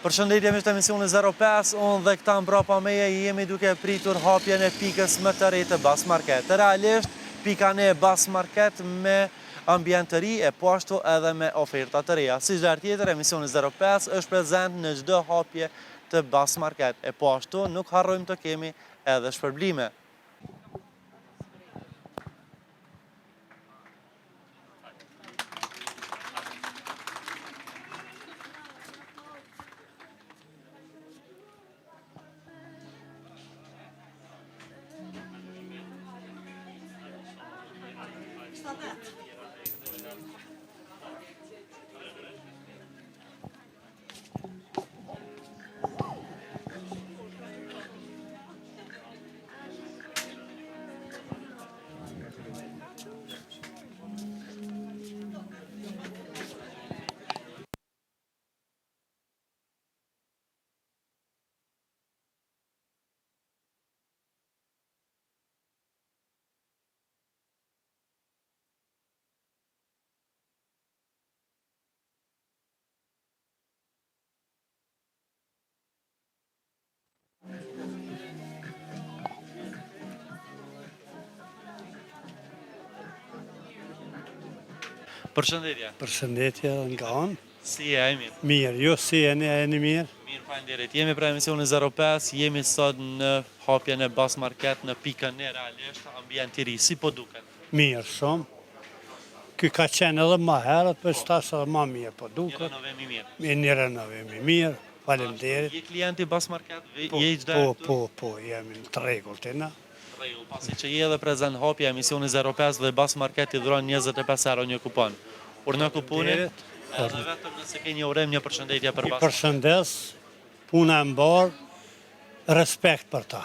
Përshëndetje miq të emisionit 05, unë dhe këta mbrapa meje jemi duke pritur hapjen e pikës më të re të Bas Market. Realisht, pika ne Bas Market me ambient të ri e po ashtu edhe me oferta të reja. Si çdo herë tjetër, emisioni 05 është prezent në çdo hapje të Bas Market. E po ashtu nuk harrojmë të kemi edhe shpërblime. Përshëndetje. Përshëndetje nga unë. Si e mirë? Mirë, ju si e një mirë? Mirë, faleminderit. Jemi pra emisioni 05, jemi sot në hapjen e Bas Market në pikën e realisht, ambient i ri, si po duket? Mirë shumë. Ky ka qenë edhe më herët, për shtash edhe më mirë po Një duket. renovim i mirë. Një renovim i mirë, faleminderit. Je klienti Bas Market? Je çdo herë? Po, jemi në të rregullt, Rregull, pasi që je edhe prezent hapja emisioni 05 dhe Bas Market i dhuron 25 euro një kupon. Urna kuponit, edhe vetëm nëse ke një urem, një përshëndetje për I Bas. përshëndes, puna e mbarë, respekt për ta.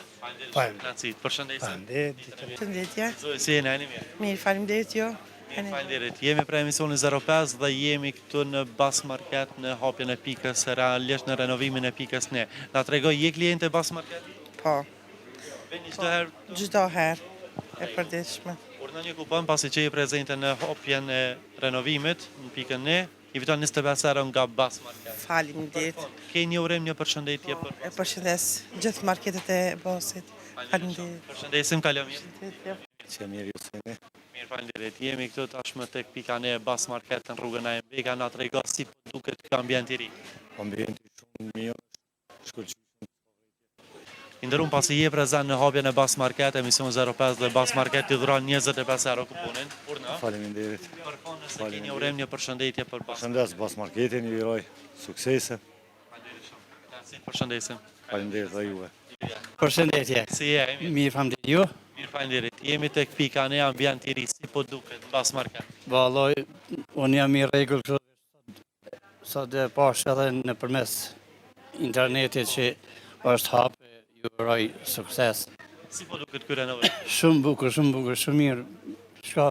Faleminderit. Përshëndetje. Faleminderit. Përshëndetje. Zoj, si jeni, mirë? Mirë, faleminderit jo. Mirë, faleminderit. Jemi pra emisioni 05 dhe jemi këtu në Bas Market në hapjen e pikës, realisht në renovimin e pikës ne. Na tregoj, je klient e Bas Market? Po, Veni çdo herë? çdo herë e përditshme. Urna një kupon pasi që je prezente në hapjen e renovimit në pikën ne, i fiton 25 euro nga Bas Market. Faleminderit. Ke një urem, një përshëndetje për E përshëndes gjithë marketet e Basit. Faleminderit. Përshëndesim, kaloj mirë. Që mirë ju se ne. Mirë, faleminderit. Jemi këtu tashmë tek pika ne Bas Market në rrugën AMB-ka, na trego si po duket ky ambient i ri. Ambienti shumë mirë, shkëlqy. I nderuar pasi je prezant në hapjen e Bas Market, emision 05 dhe Bas Market i dhuron 25 euro kuponin. Urna. Faleminderit. Për fond nëse ke një urem, një përshëndetje për Bas. Përshëndes Bas Marketin, ju uroj suksese. Faleminderit shumë. Përshëndesim. Faleminderit dhe juve. Përshëndetje. Si je? Mirë, faleminderit ju. Mirë, faleminderit. Jemi tek pika ne ambient i ri, si po duket Bas Market. Valloj, unë jam i rregull kështu. Sot e pash edhe nëpërmes internetit që është hap, ju uroj sukses. Si po duket ky renovim? Shumë bukur, shumë mirë. Shka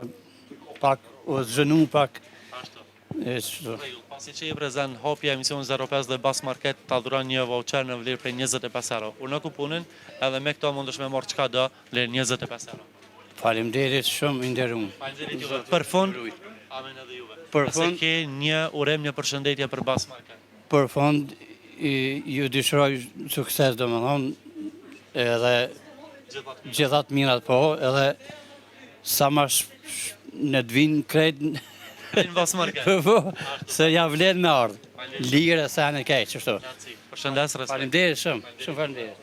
pak u zhënu pak. Ashtu. E kështu. Rregull, pasi që je prezant hapja emision 05 dhe Bas Market ta dhuron një voucher në vlerë prej 25 euro. Urna kuponin edhe me këto mundesh me marr çka do, vlerë 25 euro. Faleminderit shumë i nderuar. Faleminderit juve. Për fond, amen edhe juve. Për Nëse fond- ke një urem, një përshëndetje për Bas Market. Për fond, ju dëshiroj sukses domethënë, edhe gjithat mirat po, edhe sa ma në të vinë krejt Në Bas Market. po, se ja vlen me ardhë. Lirë e sa në keq, qështu. Përshëndes, respekt. Faleminderit shumë, shumë faleminderit.